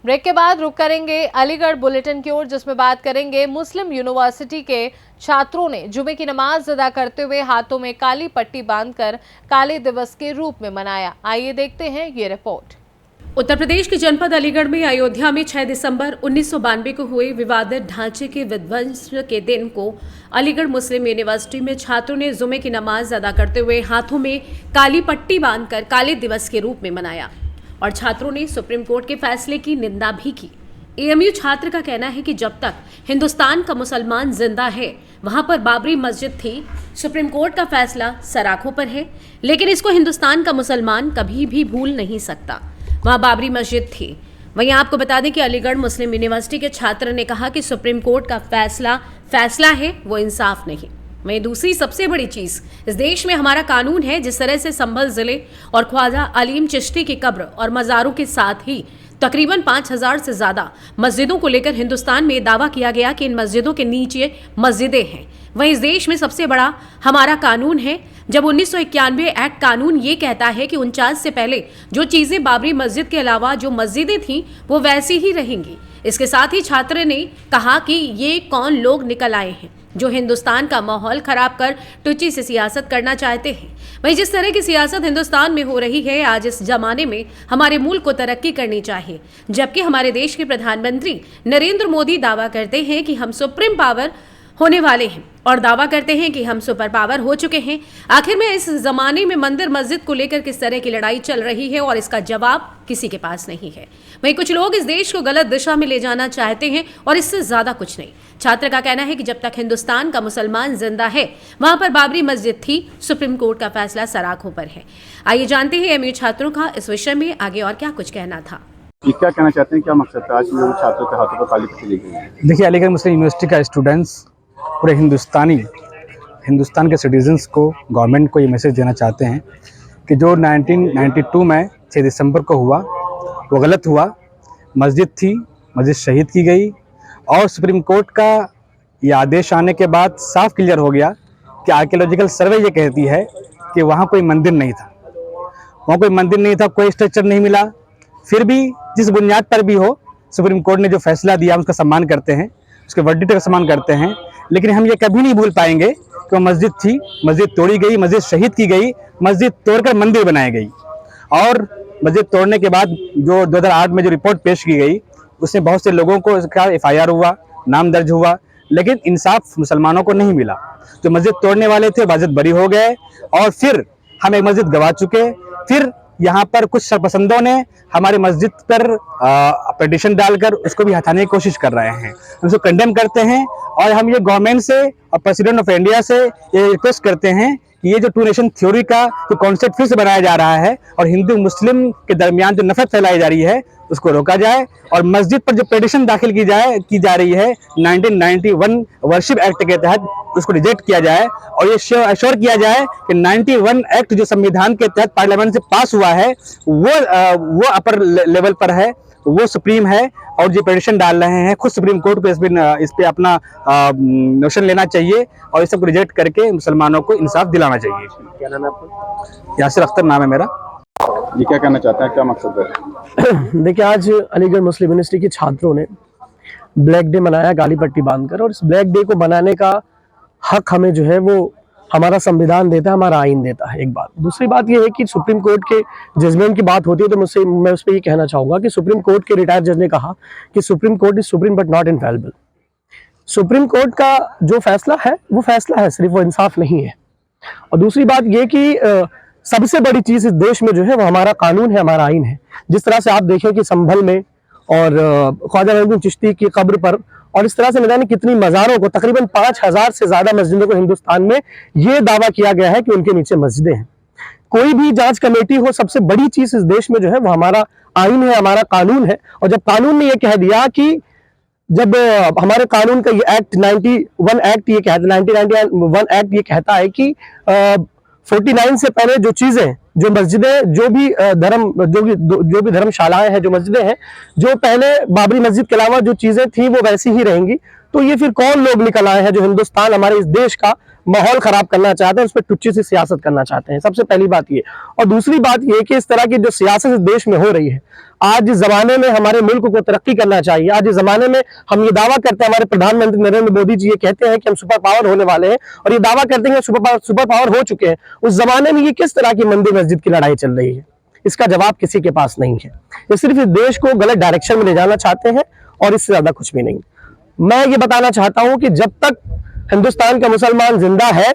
Break के बाद रुक करेंगे अलीगढ़ बुलेटिन की ओर, जिसमें बात करेंगे मुस्लिम यूनिवर्सिटी के छात्रों ने जुमे की नमाज अदा करते हुए हाथों में काली पट्टी बांधकर काले दिवस के रूप में मनाया। आइए देखते हैं ये रिपोर्ट। उत्तर प्रदेश के जनपद अलीगढ़ में अयोध्या में 6 दिसंबर 1992 को हुए विवादित ढांचे के विध्वंस के दिन को अलीगढ़ मुस्लिम यूनिवर्सिटी में छात्रों ने जुमे की नमाज अदा करते हुए हाथों में काली पट्टी बांधकर काले दिवस के रूप में मनाया और छात्रों ने सुप्रीम कोर्ट के फैसले की निंदा भी की। एएमयू छात्र का कहना है कि जब तक हिंदुस्तान का मुसलमान जिंदा है, वहां पर बाबरी मस्जिद थी, सुप्रीम कोर्ट का फैसला सराखों पर है, लेकिन इसको हिंदुस्तान का मुसलमान कभी भी भूल नहीं सकता। वहां बाबरी मस्जिद थी। वहीं आपको बता दें कि अलीगढ़ मुस्लिम यूनिवर्सिटी के छात्र ने कहा कि सुप्रीम कोर्ट का फैसला है, वो इंसाफ नहीं। वहीं दूसरी सबसे बड़ी चीज, इस देश में हमारा कानून है। जिस तरह से संभल जिले और ख्वाजा अलीम चिश्ती की कब्र और मज़ारों के साथ ही तकरीबन 5000 से ज्यादा मस्जिदों को लेकर हिंदुस्तान में दावा किया गया कि इन मस्जिदों के नीचे मस्जिदें हैं, वहीं इस देश में सबसे बड़ा हमारा कानून है। जब 1991 एक्ट कानून ये कहता है कि 49 से पहले जो चीजें बाबरी मस्जिद के अलावा जो मस्जिदें थीं वो वैसी ही रहेंगी। इसके साथ ही छात्र ने कहा कि ये कौन लोग निकल आए हैं जो हिंदुस्तान का माहौल खराब कर टुच्ची से सियासत करना चाहते हैं। वहीं जिस तरह की सियासत हिंदुस्तान में हो रही है आज इस जमाने में, हमारे मुल्क को तरक्की करनी चाहिए, जबकि हमारे देश के प्रधानमंत्री नरेंद्र मोदी दावा करते हैं कि हम सुप्रीम पावर होने वाले हैं और दावा करते हैं कि हम सुपर पावर हो चुके हैं। आखिर में इस जमाने में मंदिर मस्जिद को लेकर किस तरह की लड़ाई चल रही है और इसका जवाब किसी के पास नहीं है। वहीं कुछ लोग इस देश को गलत दिशा में ले जाना चाहते हैं और इससे ज्यादा कुछ नहीं। छात्र का कहना है कि जब तक हिंदुस्तान का मुसलमान जिंदा है, वहां पर बाबरी मस्जिद थी, सुप्रीम कोर्ट का फैसला सराखों पर है। आइए जानते हैं एमयू छात्रों का इस विषय में आगे और क्या कुछ कहना था। क्या कहना चाहते हैं, क्या मकसद था आज छात्रों के हाथों पर काली पट्टी ली गई है? देखिए, अलीगढ़ मुस्लिम यूनिवर्सिटी का स्टूडेंट्स पूरे हिंदुस्तान के सिटीजन्स को, गवर्नमेंट को ये मैसेज देना चाहते हैं कि जो 1992 में 6 दिसंबर को हुआ वो गलत हुआ। मस्जिद थी, मस्जिद शहीद की गई और सुप्रीम कोर्ट का ये आदेश आने के बाद साफ क्लियर हो गया कि आर्कियोलॉजिकल सर्वे ये कहती है कि वहाँ कोई मंदिर नहीं था, कोई स्ट्रक्चर नहीं मिला। फिर भी जिस बुनियाद पर भी हो, सुप्रीम कोर्ट ने जो फैसला दिया उसका सम्मान करते हैं, उसके वर्डिक्ट का सम्मान करते हैं। लेकिन हम ये कभी नहीं भूल पाएंगे कि वो मस्जिद थी, मस्जिद तोड़ी गई, मस्जिद शहीद की गई, मस्जिद तोड़कर मंदिर बनाई गई। और मस्जिद तोड़ने के बाद जो 2008 में जो रिपोर्ट पेश की गई, उसमें बहुत से लोगों को इसका FIR हुआ, नाम दर्ज हुआ, लेकिन इंसाफ मुसलमानों को नहीं मिला। जो मस्जिद तोड़ने वाले थे मस्जिद बरी हो गए और फिर हम एक मस्जिद गवा चुके। फिर यहाँ पर कुछ सरपसंदों ने हमारे मस्जिद पर पिटीशन डालकर उसको भी हटाने की कोशिश कर रहे हैं। हम उसको कंडेम करते हैं और हम ये गवर्नमेंट से और प्रेसिडेंट ऑफ इंडिया से ये रिक्वेस्ट करते हैं कि ये जो 2 नेशन थ्योरी का जो कॉन्सेप्ट फिर से बनाया जा रहा है और हिंदू मुस्लिम के दरमियान जो नफरत फैलाई जा रही है उसको रोका जाए और मस्जिद पर जो पिटीशन दाखिल की जा रही है 1991 वर्शिप एक्ट के तहत उसको रिजेक्ट किया जाए और ये अश्योर किया जाए कि 91 एक्ट जो संविधान के तहत पार्लियामेंट से पास हुआ है वो अपर लेवल पर है, वो सुप्रीम है। और जो पिटीशन डाल रहे हैं खुद सुप्रीम कोर्ट को इस पे अपना नोशन लेना चाहिए और इस सबको रिजेक्ट करके मुसलमानों को इंसाफ दिलाना चाहिए। क्या नाम है आपका? यासिर अख्तर नाम है मेरा। ये क्या कहना चाहते हैं, क्या मकसद है? देखिए, आज अलीगढ़ मुस्लिम यूनिवर्सिटी के छात्रों ने ब्लैक डे मनाया काली पट्टी बांधकर, और इस ब्लैक डे को मनाने का हक हमें जो है वो हमारा संविधान देता है, हमारा आइन देता है। एक बात। दूसरी बात ये है कि सुप्रीम कोर्ट के जजमेंट की बात होती है तो मैं उस पर ये कहना चाहूंगा कि सुप्रीम कोर्ट के रिटायर्ड जज ने कहा कि supreme court is supreme but not infallible. Supreme court का जो फैसला है वो फैसला है, सिर्फ वो इंसाफ नहीं है। और दूसरी बात ये कि सबसे बड़ी चीज इस देश में जो है वो हमारा कानून है, हमारा आइन है। जिस तरह से आप देखें कि संभल में और ख्वाजा अलीम चिश्ती की कब्र पर और इस तरह से न जाने कितनी मज़ारों को, तकरीबन 5000 से ज्यादा मस्जिदों को हिंदुस्तान में ये दावा किया गया है कि उनके नीचे मस्जिदें हैं। कोई भी जांच कमेटी हो, सबसे बड़ी चीज इस देश में जो है वो हमारा आइन है, हमारा कानून है। और जब कानून ने ये कह दिया कि जब हमारे कानून का ये एक्ट 91 एक्ट ये कहता है, 1991 एक्ट ये कहता है कि 49 से पहले जो चीजें, जो मस्जिदें, जो भी धर्मशालाएं हैं, जो मस्जिदें हैं, जो पहले बाबरी मस्जिद के अलावा जो चीजें थी वो वैसी ही रहेंगी। तो ये फिर कौन लोग निकल आए हैं जो हिंदुस्तान, हमारे इस देश का माहौल खराब करना चाहते हैं, उस पर टुच्ची सी सियासत करना चाहते हैं। सबसे पहली बात ये। और दूसरी बात ये कि इस तरह की जो सियासत इस देश में हो रही है, आज इस जमाने में हमारे मुल्क को तरक्की करना चाहिए। आज इस जमाने में हम ये दावा करते हैं, हमारे प्रधानमंत्री नरेंद्र मोदी जी ये कहते हैं कि हम सुपर पावर होने वाले हैं, और ये दावा करते हैं सुपर पावर हो चुके हैं। उस जमाने में ये किस तरह की मंदिर मस्जिद की लड़ाई चल रही है, इसका जवाब किसी के पास नहीं है। ये सिर्फ इस देश को गलत डायरेक्शन में ले जाना चाहते हैं, और इससे ज्यादा कुछ भी नहीं। मैं ये बताना चाहता हूं कि जब तक हिंदुस्तान का मुसलमान जिंदा है,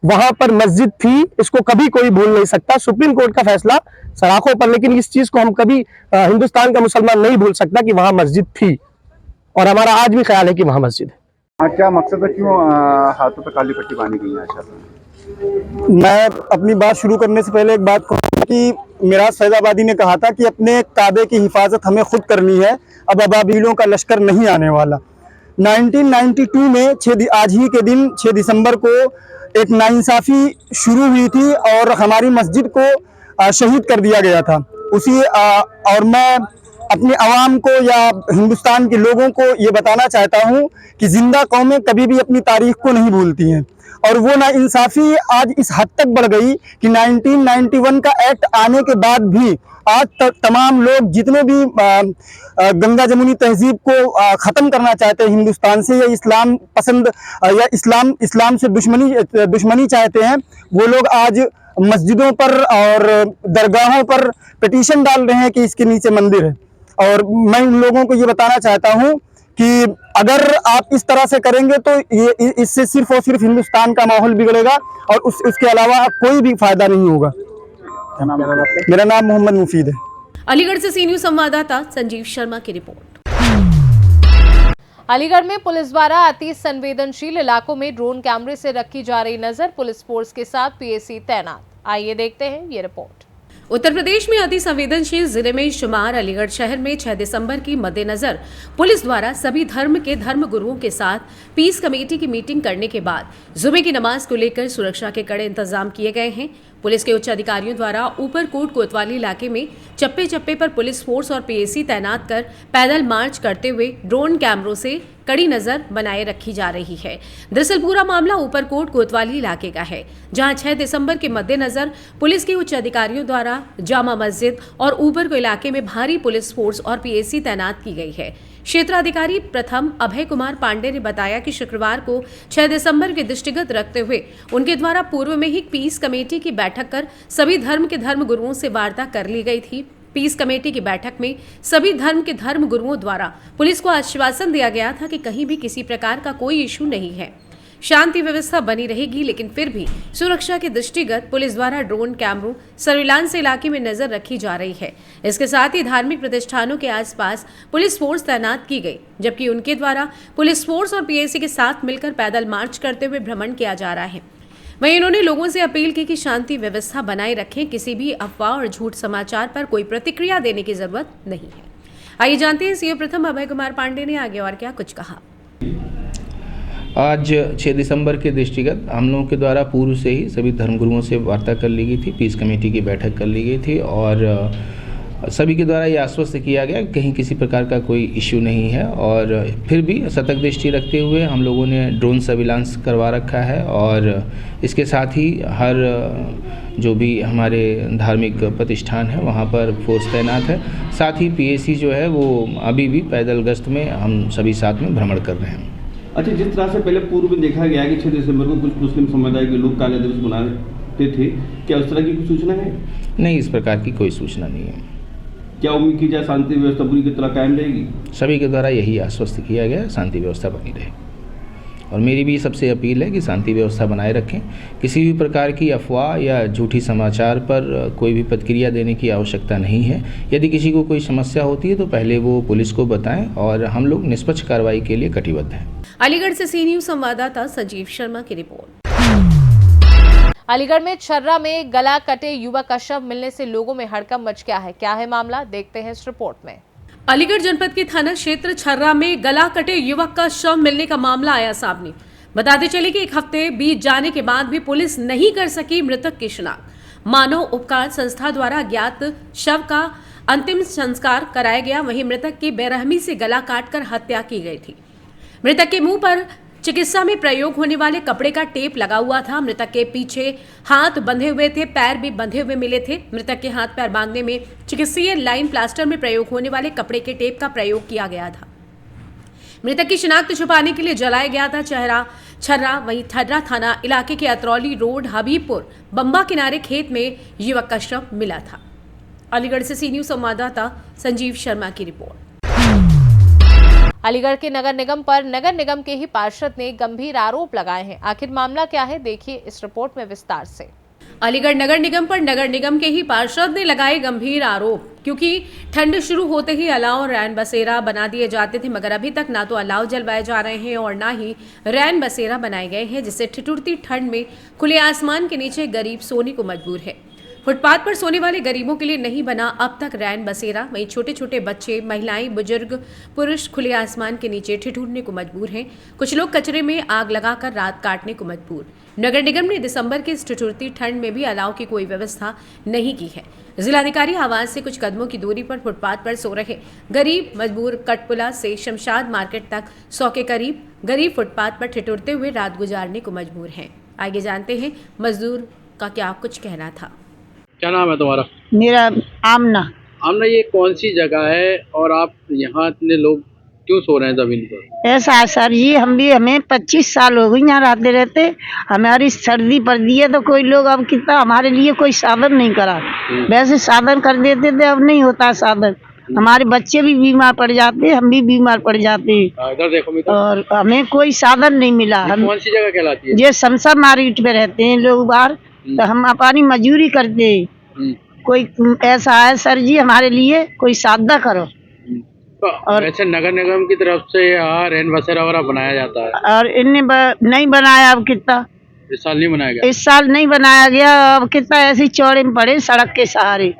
वहां पर मस्जिद थी, इसको कभी कोई भूल नहीं सकता। सुप्रीम कोर्ट का फैसला सराखों पर, लेकिन इस चीज को हम कभी हिंदुस्तान का मुसलमान नहीं भूल सकता कि वहां मस्जिद थी, और हमारा आज भी ख्याल है कि वहां मस्जिद है। हाँ, क्या मकसद है, क्यों हाथों पे काली पट्टी बांधी गई है अच्छा? मैं अपनी बात शुरू करने से पहले एक बात कहूँ कि मिराज फैजाबादी ने कहा था कि अपने काबे की हिफाजत हमें खुद करनी है, अब अबाबीलों का लश्कर नहीं आने वाला। 1992 में आज ही के दिन 6 दिसंबर को एक नाइंसाफ़ी शुरू हुई थी और हमारी मस्जिद को शहीद कर दिया गया था। और मैं अपने अवाम को या हिंदुस्तान के लोगों को ये बताना चाहता हूँ कि जिंदा कौमें कभी भी अपनी तारीख को नहीं भूलती हैं, और वो नाइंसाफ़ी आज इस हद तक बढ़ गई कि 1991 का एक्ट आने के बाद भी आज तक तमाम लोग जितने भी गंगा जमुनी तहजीब को ख़त्म करना चाहते हैं हिंदुस्तान से, या इस्लाम पसंद या इस्लाम से दुश्मनी चाहते हैं, वो लोग आज मस्जिदों पर और दरगाहों पर पिटीशन डाल रहे हैं कि इसके नीचे मंदिर है। और मैं उन लोगों को ये बताना चाहता हूँ कि अगर आप इस तरह से करेंगे तो ये इससे सिर्फ और सिर्फ हिंदुस्तान का माहौल बिगड़ेगा, और उसके अलावा कोई भी फायदा नहीं होगा। मेरा नाम मोहम्मद मुफीद है। अलीगढ़ से सी न्यूज़ संवाददाता संजीव शर्मा की रिपोर्ट। अलीगढ़ में पुलिस द्वारा अति संवेदनशील इलाकों में ड्रोन कैमरे से रखी जा रही नजर, पुलिस फोर्स के साथ पीएसी तैनात। आइए देखते हैं ये रिपोर्ट। उत्तर प्रदेश में अति संवेदनशील जिले में शुमार अलीगढ़ शहर में 6 दिसंबर की मद्देनजर पुलिस द्वारा सभी धर्म के धर्म गुरुओं के साथ पीस कमेटी की मीटिंग करने के बाद जुमे की नमाज को लेकर सुरक्षा के कड़े इंतजाम किए गए हैं। पुलिस के उच्च अधिकारियों द्वारा ऊपरकोट कोतवाली इलाके में चप्पे चप्पे पर पुलिस फोर्स और पीएसी तैनात कर पैदल मार्च करते हुए ड्रोन कैमरों से कड़ी नजर बनाए रखी जा रही है। दरअसल पूरा मामला ऊपरकोट कोतवाली इलाके का है, जहां 6 दिसंबर के मद्देनजर पुलिस के उच्च अधिकारियों द्वारा जामा मस्जिद और ऊपर को इलाके में भारी पुलिस फोर्स और पीएसी तैनात की गई है। क्षेत्राधिकारी प्रथम अभय कुमार पांडे ने बताया कि शुक्रवार को 6 दिसंबर के दृष्टिगत रखते हुए उनके द्वारा पूर्व में ही पीस कमेटी की बैठक कर सभी धर्म के धर्म गुरुओं से वार्ता कर ली गई थी। पीस कमेटी की बैठक में सभी धर्म के धर्म गुरुओं द्वारा पुलिस को आश्वासन दिया गया था कि कहीं भी किसी प्रकार का कोई इशू नहीं है, शांति व्यवस्था बनी रहेगी, लेकिन फिर भी सुरक्षा के दृष्टिगत पुलिस द्वारा ड्रोन कैमरों सर्विलांस इलाके में नजर रखी जा रही है। इसके साथ ही धार्मिक प्रतिष्ठानों के आसपास पुलिस फोर्स तैनात की गई, जबकि उनके द्वारा पुलिस फोर्स और पीएसी के साथ मिलकर पैदल मार्च करते हुए भ्रमण किया जा रहा है। वहीं उन्होंने लोगों से अपील की कि शांति व्यवस्था बनाए रखें, किसी भी अफवाह और झूठ समाचार पर कोई प्रतिक्रिया देने की जरूरत नहीं है। आइए जानते हैं सीओ प्रथम अभय कुमार पांडे ने आगे और क्या कुछ कहा। आज 6 दिसंबर के दृष्टिगत हम लोगों के द्वारा पूर्व से ही सभी धर्मगुरुओं से वार्ता कर ली गई थी, पीस कमेटी की बैठक कर ली गई थी और सभी के द्वारा ये आश्वस्त किया गया कि कहीं किसी प्रकार का कोई इश्यू नहीं है। और फिर भी सतर्क दृष्टि रखते हुए हम लोगों ने ड्रोन सर्विलांस करवा रखा है और इसके साथ ही हर जो भी हमारे धार्मिक प्रतिष्ठान है वहाँ पर फोर्स तैनात है। साथ ही पीएसी जो है वो अभी भी पैदल गश्त में हम सभी साथ में भ्रमण कर रहे हैं। अच्छा, जिस तरह से पहले पूर्व में देखा गया कि 6 दिसंबर को कुछ मुस्लिम समुदाय के लोग काले दिवस मनाते थे, क्या उस तरह की कोई सूचना है? नहीं, इस प्रकार की कोई सूचना नहीं है। क्या उम्मीद की जाए शांति व्यवस्था पूरी की तरह कायम रहेगी? सभी के द्वारा यही आश्वस्त किया गया, शांति व्यवस्था बनी रहे। और मेरी भी सबसे अपील है कि शांति व्यवस्था बनाए रखें, किसी भी प्रकार की अफवाह या झूठी समाचार पर कोई भी प्रतिक्रिया देने की आवश्यकता नहीं है। यदि किसी को कोई समस्या होती है तो पहले वो पुलिस को बताएं और हम लोग निष्पक्ष कार्रवाई के लिए कटिबद्ध हैं। अलीगढ़ से सी न्यूज़ संवाददाता संजीव शर्मा की रिपोर्ट। अलीगढ़ में छर्रा में गला कटे युवक का शव मिलने से लोगों में हड़कंप मच गया है। क्या है मामला, देखते हैं इस रिपोर्ट में। अलीगढ़ जनपद के थाना क्षेत्र छर्रा में गला कटे युवक का शव मिलने का मामला आया सामने। बताते चले कि 1 हफ्ते बीत जाने के बाद भी पुलिस नहीं कर सकी मृतक की शिनाख्त। मानव उपकार संस्था द्वारा ज्ञात शव का अंतिम संस्कार कराया गया, वहीं मृतक की बेरहमी से गला काटकर हत्या की गई थी। मृतक के मुंह पर चिकित्सा में प्रयोग होने वाले कपड़े का टेप लगा हुआ था। मृतक के पीछे हाथ बंधे हुए थे, पैर भी बंधे हुए मिले थे। मृतक के हाथ पैर बांधने में चिकित्सीय लाइन प्लास्टर में प्रयोग होने वाले कपड़े के टेप का प्रयोग किया गया था। मृतक की शिनाख्त छुपाने के लिए जलाया गया था छर्रा। वहीं ठर्रा थाना इलाके के अतरौली रोड हबीबपुर बम्बा किनारे खेत में युवक का शव मिला था। अलीगढ़ से सी न्यूज संवाददाता संजीव शर्मा की रिपोर्ट। अलीगढ़ के नगर निगम पर नगर निगम के ही पार्षद ने गंभीर आरोप लगाए हैं। आखिर मामला क्या है, देखिए इस रिपोर्ट में विस्तार से। अलीगढ़ नगर निगम पर नगर निगम के ही पार्षद ने लगाए गंभीर आरोप, क्योंकि ठंड शुरू होते ही अलाव रैन बसेरा बना दिए जाते थे, मगर अभी तक ना तो अलाव जलवाए जा रहे हैं और ना ही रैन बसेरा बनाए गए हैं, जिससे ठिठुरती ठंड में खुले आसमान के नीचे गरीब सोने को मजबूर है। फुटपाथ पर सोने वाले गरीबों के लिए नहीं बना अब तक रैन बसेरा। वहीं छोटे छोटे बच्चे, महिलाएं, बुजुर्ग, पुरुष खुले आसमान के नीचे ठिठुरने को मजबूर हैं। कुछ लोग कचरे में आग लगाकर रात काटने को मजबूर। नगर निगम ने दिसंबर की इस ठिठुरती ठंड में भी अलाव की कोई व्यवस्था नहीं की है। जिलाधिकारी आवास से कुछ कदमों की दूरी पर फुटपाथ पर सो रहे गरीब मजबूर कटपुला से शमशाद मार्केट तक 100 के करीब गरीब फुटपाथ पर ठिठुरते हुए रात गुजारने को मजबूर हैं। आगे जानते हैं मजदूर का क्या कुछ कहना था। क्या नाम है तुम्हारा? मेरा आमना। आमना, ये कौन सी जगह है और आप यहाँ इतने लोग क्यों सो रहे हैं जमीन पर? ऐसा है सर जी, हमें 25 साल हो गए यहाँ रहते। हमारी सर्दी पड़ती है तो कोई लोग अब कितना हमारे लिए कोई साधन नहीं करा। वैसे साधन कर देते थे, अब नहीं होता साधन। हमारे बच्चे भी बीमार पड़ जाते, हम भी बीमार पड़ जाते। इधर देखो और हमें कोई साधन नहीं मिला। हम कौन सी जगह कहलाती है? ये शमशाद मार्केट पे रहते हैं लोग बाहर, तो हम अपनी मजदूरी करते। कोई ऐसा है सर जी, हमारे लिए कोई साधा करो। और वैसे नगर निगम की तरफ से यहाँ रैन बसेरा वगैरह बनाया जाता है और इनने नहीं बनाया। अब कितना इस साल नहीं बनाया गया? इस साल नहीं बनाया गया। अब कितना ऐसे चौड़े में पड़े सड़क के सहारे।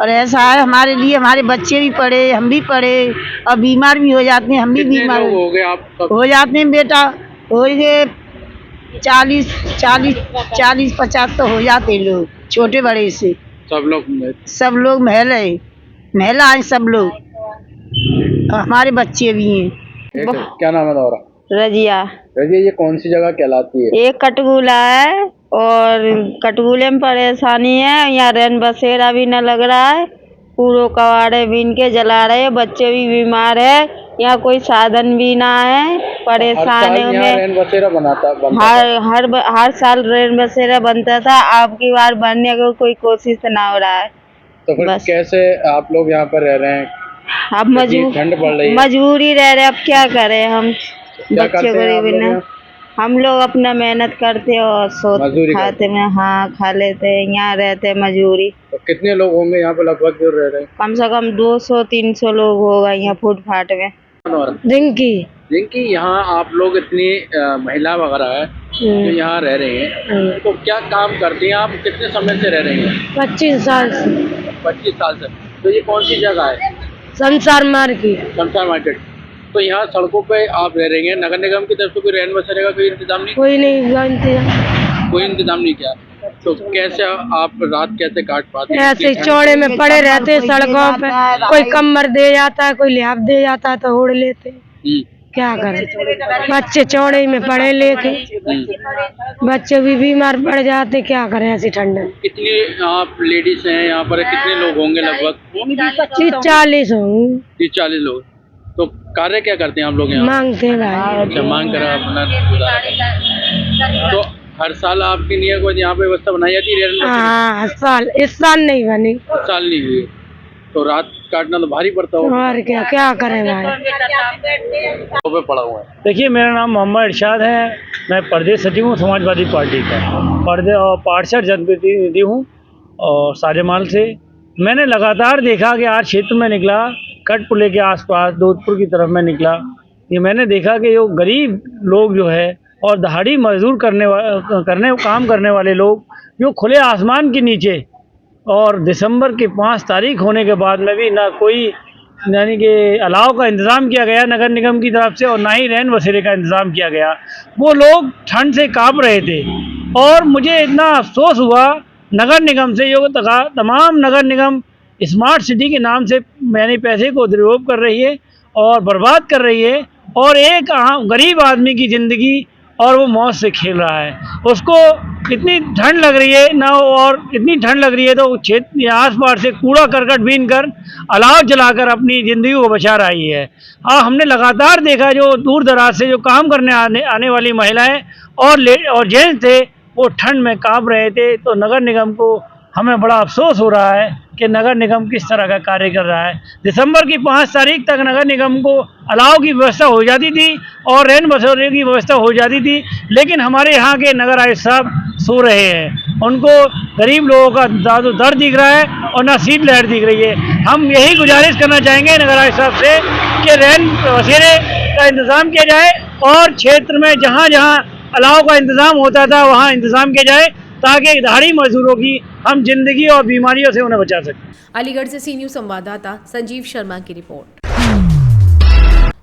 और ऐसा है हमारे लिए, हमारे बच्चे भी पड़े, हम भी पड़े और बीमार भी हो जाते हैं। हम भी बीमार हो गए आप हो जाते हैं बेटा, हो गए 40-50 तो हो जाते लोग, छोटे बड़े से सब लोग महिला हैं, सब लोग, हमारे बच्चे भी हैं। क्या नाम है तुम्हारा? रजिया। रजिया, ये कौन सी जगह कहलाती है? एक कटगुला है और कटगुले में परेशानी है। यहाँ रैन बसेरा भी न लग रहा है, पूरे कवाड़े बीन के जला रहे, बच्चे भी बीमार है। यहाँ कोई साधन भी ना है, परेशानी में। रैन बसेरा हर साल रैन बसेरा बनता था, अब की बार बनने को कोई कोशिश ना हो रहा है। तो फिर कैसे आप लोग यहाँ पर रह रहे हैं? अब ठंड पड़ रही है, मजबूरी रह रहे, अब क्या करें हम। बच्चे गरीबी ना, हम लोग अपना मेहनत करते और खाते में, हाँ खा लेते, यहाँ रहते मजबूरी। तो कितने लोग होंगे यहाँ पे लगभग जो रह रहे हैं? कम से कम 200-300 लोग होगा यहाँ फुटपाथ में। जिनकी यहाँ आप लोग इतनी महिला वगैरह है जो यहाँ रह रही हैं, तो क्या काम करती हैं आप? कितने समय से रह रही हैं? 25 साल से। 25 साल से। तो ये कौन सी जगह है? शमशाद मार्केट। शमशाद मार्केट। तो यहाँ सड़कों पे आप रह रही हैं, नगर निगम की तरफ से कोई रैन बसेरे का कोई इंतजाम नहीं? कोई इंतजाम नहीं किया। तो कैसे आप रात कैसे काट पाते हैं? ऐसे चौड़े में पड़े रहते सड़कों पे, कोई कमर दे जाता है, कोई लिहाफ दे जाता है तो उड़ लेते। क्या करें, बच्चे चौड़े में पड़े लेके, बच्चे भी बीमार पड़ जाते, क्या करें ऐसी ठंड में। कितनी आप लेडीज हैं यहाँ पर? कितने लोग होंगे लगभग? 30-40 होंगे। 30-40 लोग। तो कार्य क्या करते हैं आप लोग यहाँ? मांगते हैं, मांग कर अपना गुजारा। तो हर साल आपके लिए कोई यहाँ पे व्यवस्था बनाई जाती है? हाँ, इस साल नहीं बनी। इस साल नहीं हुई, तो रात काटना तो भारी पड़ता होगा। और क्या करें भाई, पे पड़ा हुआ है। देखिए, मेरा नाम मोहम्मद इरशाद है, मैं प्रदेश सचिव हूँ समाजवादी पार्टी का, और पार्षद जनप्रतिनिधि हूँ और साजेमाल से। मैंने लगातार देखा कि आज क्षेत्र में निकला, कटपुले के आसपास जोधपुर की तरफ में निकला, ये मैंने देखा कि जो गरीब लोग जो है और दहाड़ी मजदूर काम करने वाले लोग जो खुले आसमान के नीचे, और दिसंबर की 5 तारीख होने के बाद में भी ना कोई यानी कि अलाव का इंतज़ाम किया गया नगर निगम की तरफ से, और ना ही रैन बसेरे का इंतज़ाम किया गया। वो लोग ठंड से काँप रहे थे और मुझे इतना अफसोस हुआ नगर निगम से। जो तमाम नगर निगम स्मार्ट सिटी के नाम से यानी पैसे को दुरुपयोग कर रही है और बर्बाद कर रही है, और एक गरीब आदमी की ज़िंदगी और वो मौत से खेल रहा है। उसको इतनी ठंड लग रही है ना, और इतनी ठंड लग रही है तो क्षेत्र आस पास से कूड़ा करकट बीन कर अलाव जलाकर अपनी ज़िंदगी को बचा रही है। हमने लगातार देखा जो दूर दराज से जो काम करने आने वाली महिलाएं और जेंट्स थे वो ठंड में काँप रहे थे। तो नगर निगम को हमें बड़ा अफसोस हो रहा है कि नगर निगम किस तरह का कार्य कर रहा है। दिसंबर की 5 तारीख तक नगर निगम को अलाव की व्यवस्था हो जाती थी और रैन बसेरे की व्यवस्था हो जाती थी, लेकिन हमारे यहाँ के नगर आयुक्त साहब सो रहे हैं। उनको गरीब लोगों का दर्द दिख रहा है और ना शीत लहर दिख रही है। हम यही गुजारिश करना चाहेंगे नगर आयुक्त साहब से कि रैन बसेरे का इंतज़ाम किया जाए और क्षेत्र में जहाँ जहाँ अलाव का इंतज़ाम होता था वहाँ इंतज़ाम किया जाए ताकि दिहाड़ी मजदूरों की हम जिंदगी और बीमारियों से उन्हें बचा सकें। अलीगढ़ से सी न्यूज़ संवाददाता संजीव शर्मा की रिपोर्ट।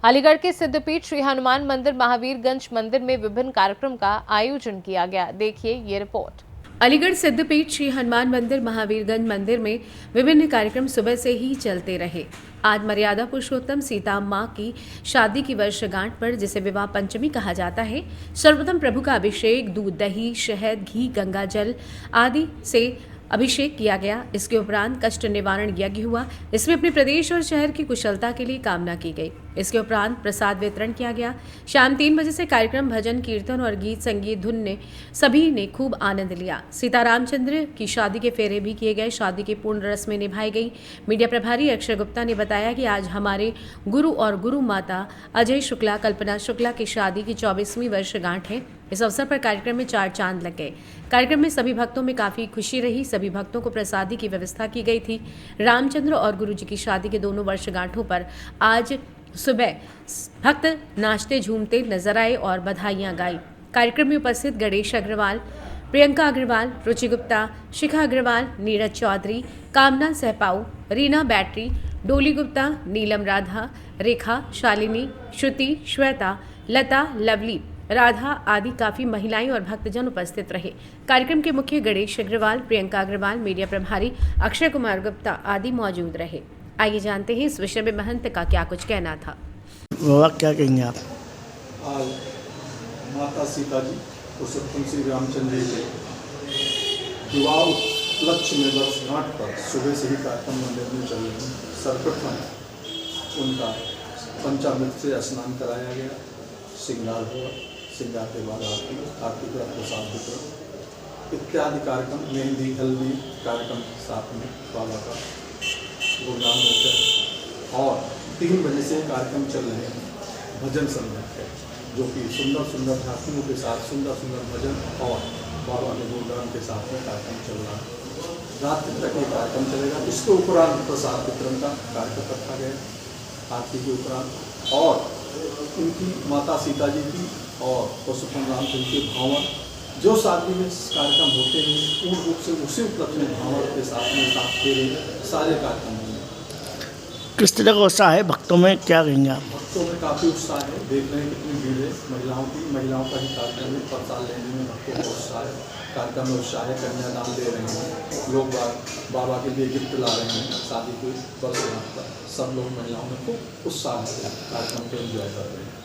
अलीगढ़ के सिद्धपीठ श्री हनुमान मंदिर महावीरगंज मंदिर में विभिन्न कार्यक्रम का आयोजन किया गया। देखिए ये रिपोर्ट। अलीगढ़ सिद्धपीठ श्री हनुमान मंदिर महावीरगंज मंदिर में विभिन्न कार्यक्रम सुबह से ही चलते रहे। आज मर्यादा पुरुषोत्तम सीता मां की शादी की वर्षगांठ पर, जिसे विवाह पंचमी कहा जाता है, सर्वप्रथम प्रभु का अभिषेक दूध, दही, शहद, घी, गंगा जल आदि से अभिषेक किया गया। इसके उपरांत कष्ट निवारण यज्ञ हुआ। इसमें अपने प्रदेश और शहर की कुशलता के लिए कामना की गई। इसके उपरांत प्रसाद वितरण किया गया। शाम 3 बजे से कार्यक्रम भजन कीर्तन और गीत संगीत धुन ने सभी ने खूब आनंद लिया। सीता रामचंद्र की शादी के फेरे भी किए गए। शादी की पूर्ण रस्में निभाई गई। मीडिया प्रभारी अक्षय गुप्ता ने बताया कि आज हमारे गुरु और गुरु माता अजय शुक्ला कल्पना शुक्ला की शादी की 24वीं वर्षगांठ है। इस अवसर पर कार्यक्रम में 4 चांद लग गए। कार्यक्रम में सभी भक्तों में काफी खुशी रही। सभी भक्तों को प्रसादी की व्यवस्था की गई थी। रामचंद्र और गुरु जी की शादी के दोनों वर्षगांठों पर आज सुबह भक्त नाचते झूमते नजर आए और बधाइयां गाई। कार्यक्रम में उपस्थित गणेश अग्रवाल, प्रियंका अग्रवाल, रुचि गुप्ता, शिखा अग्रवाल, नीरज चौधरी, कामना सहपाऊ, रीना बैटरी, डोली गुप्ता, नीलम राधा, रेखा, शालिनी, श्रुति, श्वेता, लता, लवली, राधा आदि काफी महिलाएं और भक्तजन उपस्थित रहे। कार्यक्रम के मुख्य गणेश अग्रवाल, प्रियंका अग्रवाल, मीडिया प्रभारी अक्षय कुमार गुप्ता आदि मौजूद रहे। आइए जानते हैं इस विषय में महंत का क्या कुछ कहना था। बाबा क्या कहेंगे आप? आज माता सीता जी पुरुषोत्तम श्री रामचंद्र जी के विवाह उपलक्ष्य में वर्षगांठ पर सुबह से ही कार्यक्रम मंदिर में चल रहे। सर्वप्रथम उनका पंचामृत से स्नान कराया गया, श्रृंगार हुआ, श्रृंगार के बाद आरती का प्रसाद वितरण इत्यादि कार्यक्रम, मेहंदी हल्दी कार्यक्रम साथ में बाबा का गुणगान होता है। और 3 बजे से कार्यक्रम चल रहे हैं भजन संध्या है, जो कि सुंदर सुंदर झांकियों के साथ सुंदर सुंदर भजन और बाबा के गुणगान के साथ में कार्यक्रम चल रहा है। रात तक ये कार्यक्रम चलेगा। इसके उपरांत प्रसाद वितरण का कार्यक्रम रखा गया आरती के उपरांत, और उनकी माता सीता जी की और पुरुषोत्तम रामचंद्र के भावन जो शादी में कार्यक्रम होते हैं पूर्ण रूप से उसी उपलक्ष्य में भावन के साथ में साथ फेरे सारे कार्यक्रम होंगे। किस तरह का उत्साह है भक्तों में, क्या कहेंगे आप? भक्तों में काफ़ी उत्साह है। देख रहे हैं कितनी भीड़ है महिलाओं का ही कार्यक्रम में प्रसाद लेने में भक्तों का उत्साह है। कार्यक्रम में उत्साह है, कन्यादान दे रहे हैं लोग, बाबा के लिए गिफ्ट ला रहे हैं शादी के वर्षगांठ पर। सब लोग महिलाओं में खूब उत्साह है, कार्यक्रम को एंजॉय कर रहे हैं।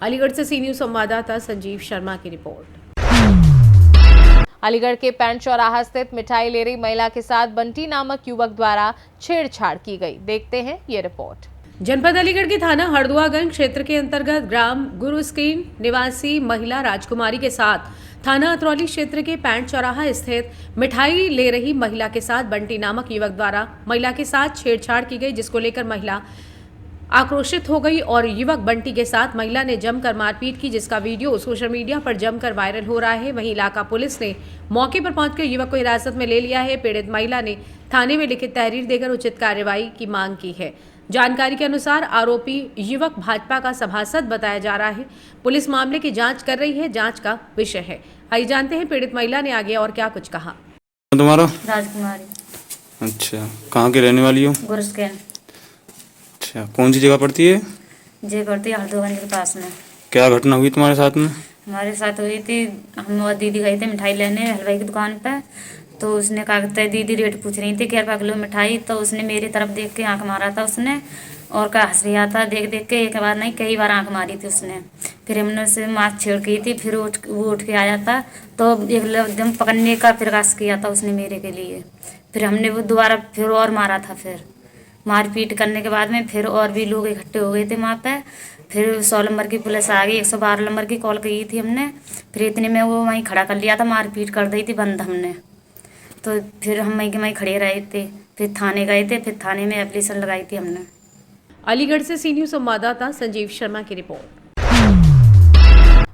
अलीगढ़ से सी न्यूज़ संवाददाता संजीव शर्मा की रिपोर्ट। अलीगढ़ के पैंट चौराहा स्थित मिठाई ले रही महिला के साथ बंटी नामक युवक द्वारा छेड़छाड़ की गई। देखते हैं ये रिपोर्ट। जनपद अलीगढ़ के थाना हरदुआगंज क्षेत्र के अंतर्गत ग्राम गुरुस्कीन निवासी महिला राजकुमारी के साथ थाना अतरौली क्षेत्र के पैंट चौराहा स्थित मिठाई ले रही महिला के साथ बंटी नामक युवक द्वारा महिला के साथ छेड़छाड़ की गई, जिसको लेकर महिला आक्रोशित हो गई और युवक बंटी के साथ महिला ने जमकर मारपीट की, जिसका वीडियो सोशल मीडिया पर जमकर वायरल हो रहा है। वहीं इलाका पुलिस ने मौके पर पहुंचकर युवक को हिरासत में ले लिया है। पीड़ित महिला ने थाने में लिखित तहरीर देकर उचित कार्रवाई की मांग की है। जानकारी के अनुसार आरोपी युवक भाजपा का सभासद बताया जा रहा है। पुलिस मामले की जांच कर रही है, जांच का विषय है। आइए जानते हैं पीड़ित महिला ने आगे और क्या कुछ कहा। तुम्हारा? राजकुमारी। अच्छा, कहाँ के रहने वाली हो? गुरुस्कीन। अच्छा, कौन सी जगह पड़ती है? जे पड़ती है हरदोगंज के पास में। क्या घटना हुई तुम्हारे साथ में? हमारे साथ हुई थी, हम और दीदी गए थे मिठाई लेने हलवाई की दुकान पे, तो उसने कहा था दीदी रेट पूछ रही थी कि 1 किलो मिठाई, तो उसने मेरी तरफ देख के आंख मारा था उसने, और का हंस रहा था देख देख के। एक बार नहीं कई बार आंख मारी थी उसने। फिर हमने उससे मार छेड़ की थी। फिर वो उठ के आया था तो एकदम पकड़ने का प्रयास किया था उसने मेरे के लिए। फिर हमने वो दोबारा फिर और मारा था। फिर मारपीट करने के बाद में फिर और भी लोग इकट्ठे हो गए थे वहाँ पे। फिर 100 नंबर की पुलिस आ गई, 112 नंबर की कॉल की थी हमने। फिर इतने में वो वहीं खड़ा कर लिया था, मारपीट कर दी थी बंद हमने। तो फिर हम वहीं खड़े रहे थे। फिर थाने गए थे। फिर थाने में एप्लीकेशन लगाई थी हमने। अलीगढ़ से सी न्यूज़ संवाददाता संजीव शर्मा की रिपोर्ट।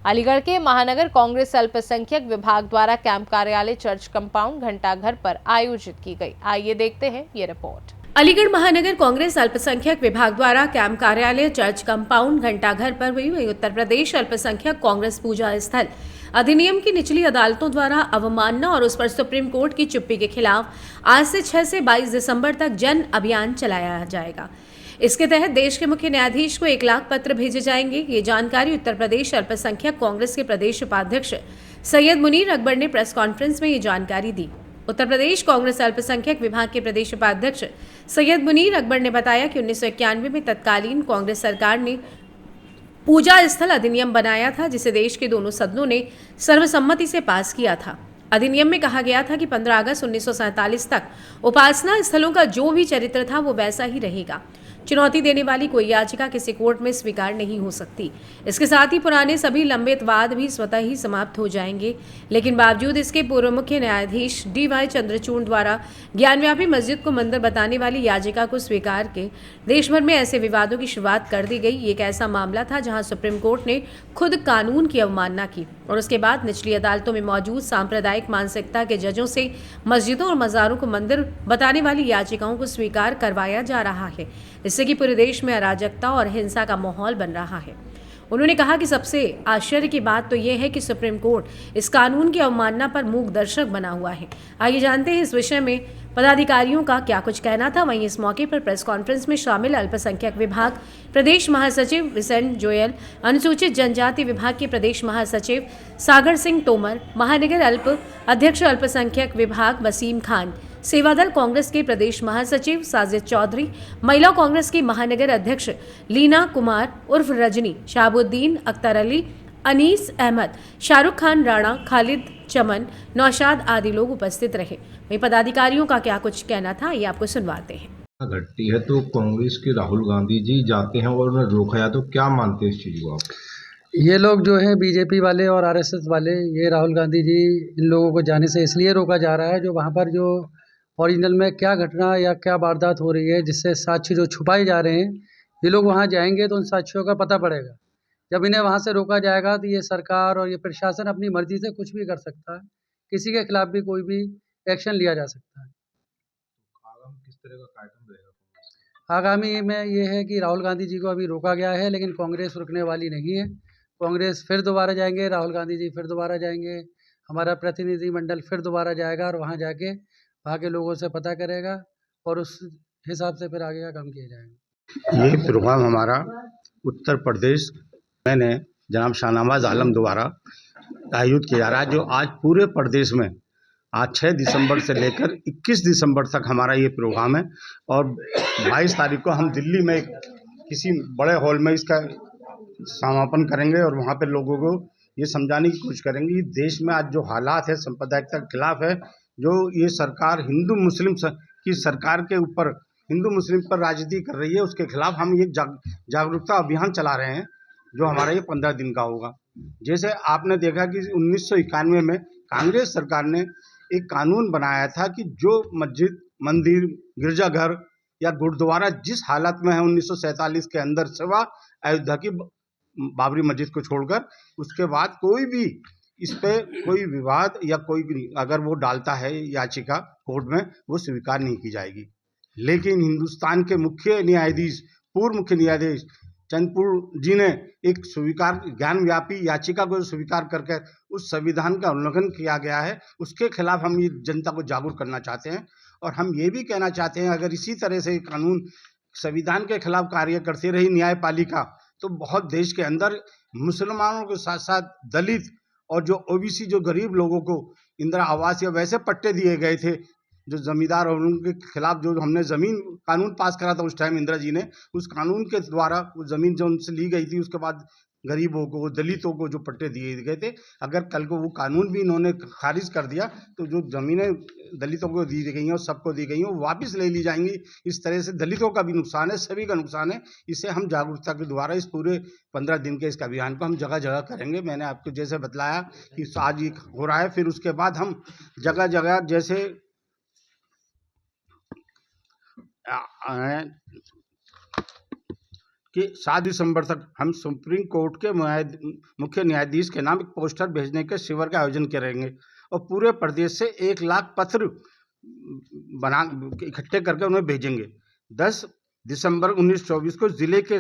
अलीगढ़ के महानगर कांग्रेस अल्पसंख्यक विभाग द्वारा कैंप कार्यालय चर्च कंपाउंड घंटाघर पर आयोजित की गई। आइए देखते हैं ये रिपोर्ट। अलीगढ़ महानगर कांग्रेस अल्पसंख्यक विभाग द्वारा कैंप कार्यालय चर्च कंपाउंड घंटाघर पर हुई उत्तर प्रदेश अल्पसंख्यक कांग्रेस पूजा स्थल अधिनियम की निचली अदालतों द्वारा अवमानना और उस पर सुप्रीम कोर्ट की चुप्पी के खिलाफ आज से 6 से 22 दिसंबर तक जन अभियान चलाया जाएगा। इसके तहत देश के मुख्य न्यायाधीश को 1 लाख पत्र भेजे जाएंगे। ये जानकारी उत्तर प्रदेश अल्पसंख्यक कांग्रेस के प्रदेश उपाध्यक्ष सैयद मुनीर अकबर ने प्रेस कॉन्फ्रेंस में ये जानकारी दी। उत्तर प्रदेश कांग्रेस अल्पसंख्यक विभाग के प्रदेश उपाध्यक्ष सैयद मुनीर अकबर ने बताया कि 1991 में तत्कालीन कांग्रेस सरकार ने पूजा स्थल अधिनियम बनाया था, जिसे देश के दोनों सदनों ने सर्वसम्मति से पास किया था। अधिनियम में कहा गया था कि 15 अगस्त 1947 तक उपासना स्थलों का जो भी चरित्र था वो वैसा ही रहेगा। चुनौती देने वाली कोई याचिका किसी कोर्ट में स्वीकार नहीं हो सकती। इसके साथ ही पुराने सभी लंबित वाद भी स्वतः ही समाप्त हो जाएंगे। लेकिन बावजूद इसके पूर्व मुख्य न्यायाधीश DY चंद्रचूड़ द्वारा ज्ञानव्यापी मस्जिद को मंदिर बताने वाली याचिका को स्वीकार के देश भर में ऐसे विवादों की शुरुआत कर दी गई। एक ऐसा मामला था जहां सुप्रीम कोर्ट ने खुद कानून की अवमानना की और उसके बाद निचली अदालतों में मौजूद सांप्रदायिक मानसिकता के जजों से मस्जिदों और मज़ारों को मंदिर बताने वाली याचिकाओं को स्वीकार करवाया जा रहा है, जिससे कि पूरे देश में अराजकता और हिंसा का माहौल बन रहा है। उन्होंने कहा कि सबसे आश्चर्य की बात तो यह है कि सुप्रीम कोर्ट इस कानून की अवमानना पर मूक दर्शक बना हुआ है। आइए जानते हैं इस विषय में पदाधिकारियों का क्या कुछ कहना था। वहीं इस मौके पर प्रेस कॉन्फ्रेंस में शामिल अल्पसंख्यक विभाग प्रदेश महासचिव विसेंट जोयल, अनुसूचित जनजाति विभाग के प्रदेश महासचिव सागर सिंह तोमर, महानगर अध्यक्ष अल्पसंख्यक विभाग वसीम खान, सेवादल कांग्रेस के प्रदेश महासचिव साजिद चौधरी, महिला कांग्रेस की महानगर अध्यक्ष लीना कुमार उर्फ रजनी, शाहबुद्दीन अख्तर अली, अनीस अहमद, शाहरुख खान राणा, खालिद चमन, नौशाद आदि लोग उपस्थित रहे। वहीं पदाधिकारियों का क्या कुछ कहना था, ये आपको सुनवाते हैं। घटती है तो कांग्रेस के राहुल गांधी जी जाते हैं और उन्हें रोका, तो क्या मानते हैं इस चीज़ को आप? ये लोग जो है बीजेपी वाले और आरएसएस वाले, ये राहुल गांधी जी इन लोगों को जाने से इसलिए रोका जा रहा है जो वहाँ पर जो ओरिजिनल में क्या घटना या क्या वारदात हो रही है, जिससे साक्षी जो छुपाए जा रहे हैं, ये लोग वहाँ जाएंगे तो उन साक्षियों का पता पड़ेगा। जब इन्हें वहाँ से रोका जाएगा तो ये सरकार और ये प्रशासन अपनी मर्जी से कुछ भी कर सकता है, किसी के खिलाफ भी कोई भी एक्शन लिया जा सकता है। आगामी किस तरह का कार्यक्रम रहेगा? आगामी में ये है कि राहुल गांधी जी को अभी रोका गया है, लेकिन कांग्रेस रुकने वाली नहीं है। कांग्रेस फिर दोबारा जाएंगे, राहुल गांधी जी फिर दोबारा जाएंगे, हमारा प्रतिनिधिमंडल फिर दोबारा जाएगा और वहाँ जाके वहाँ के लोगों से पता करेगा और उस हिसाब से फिर आगे का काम किया जाएगा। ये प्रोग्राम हमारा उत्तर प्रदेश मैंने जनाब शाहनवाज आलम द्वारा आयोजित किया जा रहा है, जो आज पूरे प्रदेश में आज 6 दिसंबर से लेकर 21 दिसंबर तक हमारा ये प्रोग्राम है। और 22 तारीख को हम दिल्ली में किसी बड़े हॉल में इसका समापन करेंगे और वहाँ पे लोगों को ये समझाने की कोशिश करेंगे कि देश में आज जो हालात है सांप्रदायिकता के खिलाफ है, जो ये सरकार हिंदू मुस्लिम की सरकार के ऊपर हिंदू मुस्लिम पर राजनीति कर रही है, उसके खिलाफ हम ये जागरूकता अभियान चला रहे हैं, जो हमारा ये 15 दिन का होगा। जैसे आपने देखा कि 1991 में कांग्रेस सरकार ने एक कानून बनाया था कि जो मस्जिद, मंदिर, गिरजाघर या गुरुद्वारा जिस हालत में है 1947 के अंदर सिवा अयोध्या की बाबरी मस्जिद को छोड़कर, उसके बाद कोई भी इस पे कोई विवाद या कोई अगर वो डालता है याचिका कोर्ट में, वो स्वीकार नहीं की जाएगी। लेकिन हिंदुस्तान के मुख्य न्यायाधीश, पूर्व मुख्य न्यायाधीश चंद्रचूड़ जी ने एक स्वीकार ज्ञानव्यापी याचिका को स्वीकार करके उस संविधान का उल्लंघन किया गया है, उसके खिलाफ हम ये जनता को जागरूक करना चाहते हैं। और हम ये भी कहना चाहते हैं, अगर इसी तरह से कानून संविधान के खिलाफ कार्य करती रही न्यायपालिका, तो बहुत देश के अंदर मुसलमानों के साथ साथ दलित और जो ओबीसी जो गरीब लोगों को इंदिरा आवास या वैसे पट्टे दिए गए थे जो जमींदार और उनके खिलाफ जो हमने ज़मीन कानून पास करा था उस टाइम इंदिरा जी ने, उस कानून के द्वारा वो ज़मीन जो उनसे ली गई थी, उसके बाद गरीबों को, दलितों को जो पट्टे दिए गए थे, अगर कल को वो कानून भी इन्होंने खारिज कर दिया तो जो ज़मीनें दलितों को दी गई हैं और सबको दी गई हैं वो वापस ले ली जाएंगी। इस तरह से दलितों का भी नुकसान है, सभी का नुकसान है। इसे हम जागरूकता के द्वारा इस पूरे 15 दिन के इसका अभियान को हम जगह जगह करेंगे। मैंने आपको जैसे बतलाया कि आज ये हो रहा है, फिर उसके बाद हम जगह जगह जैसे कि 7 दिसंबर तक हम सुप्रीम कोर्ट के मुख्य न्यायाधीश के नाम एक पोस्टर भेजने के शिविर का आयोजन करेंगे और पूरे प्रदेश से 1 लाख पत्र बना इकट्ठे करके उन्हें भेजेंगे। 10 दिसंबर 1924 को जिले के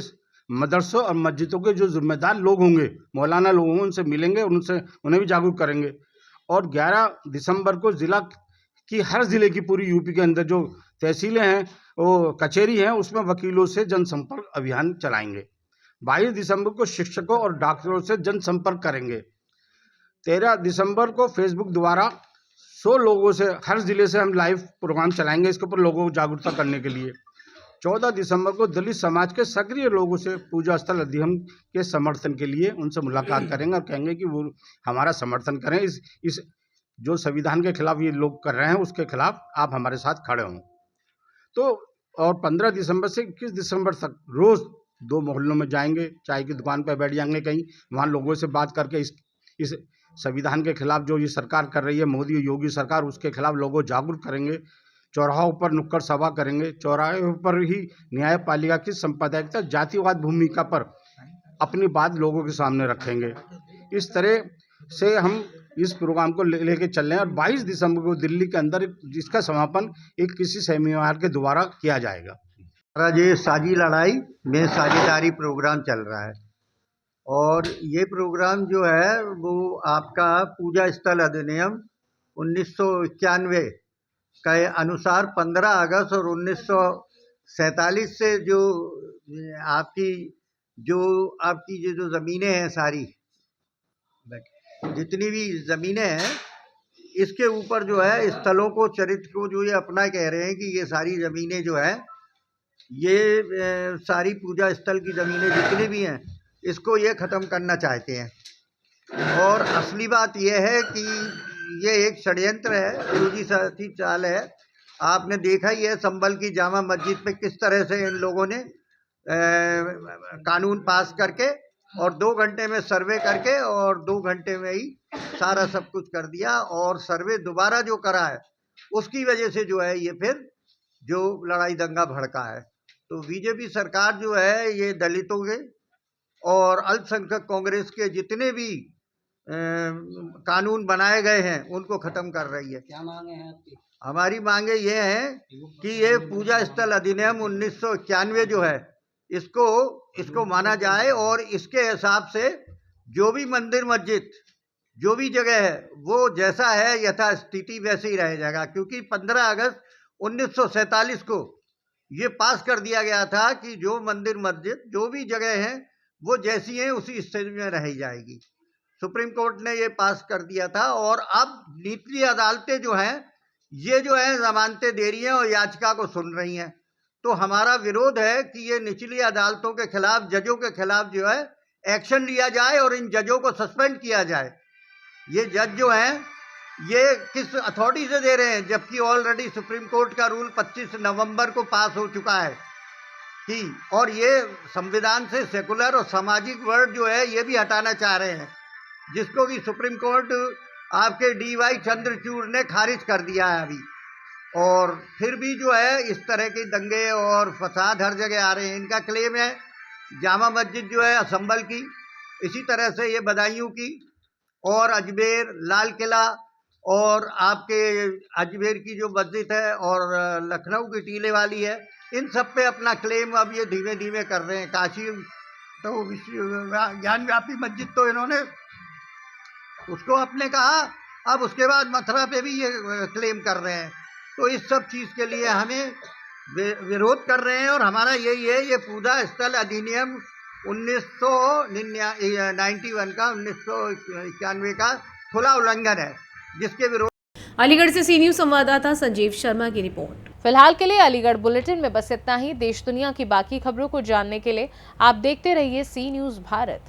मदरसों और मस्जिदों के जो जिम्मेदार लोग होंगे, मौलाना लोग होंगे, उनसे मिलेंगे, उन्हें भी जागरूक करेंगे। और 11 दिसंबर को जिला की हर जिले की पूरी यूपी के अंदर जो तहसीलें हैं, वो कचहरी हैं, उसमें वकीलों से जनसंपर्क अभियान चलाएंगे। 22 दिसंबर को शिक्षकों और डॉक्टरों से जनसंपर्क करेंगे। 13 दिसंबर को फेसबुक द्वारा 100 लोगों से हर जिले से हम लाइव प्रोग्राम चलाएंगे इसके ऊपर लोगों को जागरूकता करने के लिए। 14 दिसंबर को दलित समाज के सक्रिय लोगों से पूजा स्थल अधिनियम के समर्थन के लिए उनसे मुलाकात करेंगे और कहेंगे कि वो हमारा समर्थन करें। इस जो संविधान के खिलाफ ये लोग कर रहे हैं उसके खिलाफ आप हमारे साथ खड़े हों। तो और 15 दिसंबर से 21 दिसंबर तक रोज़ 2 मोहल्लों में जाएंगे, चाय की दुकान पर बैठ जाएंगे कहीं, वहाँ लोगों से बात करके इस संविधान के खिलाफ जो ये सरकार कर रही है, मोदी योगी सरकार, उसके खिलाफ लोगों को जागरूक करेंगे। चौराहों पर नुक्कड़ सभा करेंगे, चौराहे पर ही न्यायपालिका की सांप्रदायिकता जातिवाद भूमिका पर अपनी बात लोगों के सामने रखेंगे। इस तरह से हम इस प्रोग्राम को लेके चल रहे हैं और 22 दिसंबर को दिल्ली के अंदर जिसका समापन एक किसी सेमिनार के द्वारा किया जाएगा। ये साझी लड़ाई में साझेदारी प्रोग्राम चल रहा है और ये प्रोग्राम जो है वो आपका पूजा स्थल अधिनियम 1991 के अनुसार 15 अगस्त और 1947 से जो आपकी जो ज़मीनें हैं, सारी जितनी भी ज़मीनें हैं, इसके ऊपर जो है स्थलों को, चरित्र को जो ये अपना कह रहे हैं कि ये सारी ज़मीनें जो है, ये सारी पूजा स्थल की ज़मीनें जितनी भी हैं, इसको ये ख़त्म करना चाहते हैं। और असली बात ये है कि ये एक षड्यंत्र है, फौजी साथी चाल है। आपने देखा ही है संभल की जामा मस्जिद पे किस तरह से इन लोगों ने कानून पास करके और 2 घंटे में सर्वे करके और 2 घंटे में ही सारा सब कुछ कर दिया। और सर्वे दोबारा जो करा है उसकी वजह से जो है ये फिर जो लड़ाई दंगा भड़का है। तो बीजेपी सरकार जो है ये दलितों के और अल्पसंख्यक कांग्रेस के जितने भी कानून बनाए गए हैं उनको ख़त्म कर रही है। क्या मांगे हैं आपकी? हमारी मांगे ये हैं कि ये पूजा स्थल अधिनियम 1991 जो है इसको माना जाए और इसके हिसाब से जो भी मंदिर मस्जिद जो भी जगह है वो जैसा है यथास्थिति वैसे ही रह जाएगा। क्योंकि 15 अगस्त 1947 को ये पास कर दिया गया था कि जो मंदिर मस्जिद जो भी जगह हैं वो जैसी हैं उसी स्थिति में रह जाएगी। सुप्रीम कोर्ट ने ये पास कर दिया था और अब निचली अदालतें जो हैं ये जो है जमानतें दे रही हैं और याचिका को सुन रही हैं। तो हमारा विरोध है कि ये निचली अदालतों के खिलाफ, जजों के खिलाफ जो है एक्शन लिया जाए और इन जजों को सस्पेंड किया जाए। ये जज जो हैं ये किस अथॉरिटी से दे रहे हैं, जबकि ऑलरेडी सुप्रीम कोर्ट का रूल 25 नवंबर को पास हो चुका है कि और ये संविधान से सेकुलर और सामाजिक वर्ड जो है ये भी हटाना चाह रहे हैं, जिसको कि सुप्रीम कोर्ट आपके DY चंद्रचूड़ ने खारिज कर दिया है अभी। और फिर भी जो है इस तरह के दंगे और फसाद हर जगह आ रहे हैं। इनका क्लेम है जामा मस्जिद जो है संभल की, इसी तरह से ये बदायूं की और अजमेर, लाल किला और आपके अजमेर की जो मस्जिद है और लखनऊ की टीले वाली है, इन सब पे अपना क्लेम अब ये धीमे धीमे कर रहे हैं। काशी तो ज्ञान व्यापी मस्जिद तो इन्होंने उसको आपने कहा, अब उसके बाद मथुरा पे भी ये क्लेम कर रहे हैं। तो इस सब चीज़ के लिए हमें विरोध कर रहे हैं और हमारा यही है, ये पूजा स्थल अधिनियम 1991 का 1991 का खुला उल्लंघन है, जिसके विरोध अलीगढ़ से सी न्यूज संवाददाता संजीव शर्मा की रिपोर्ट। फिलहाल के लिए अलीगढ़ बुलेटिन में बस इतना ही। देश दुनिया की बाकी खबरों को जानने के लिए आप देखते रहिए सी न्यूज भारत।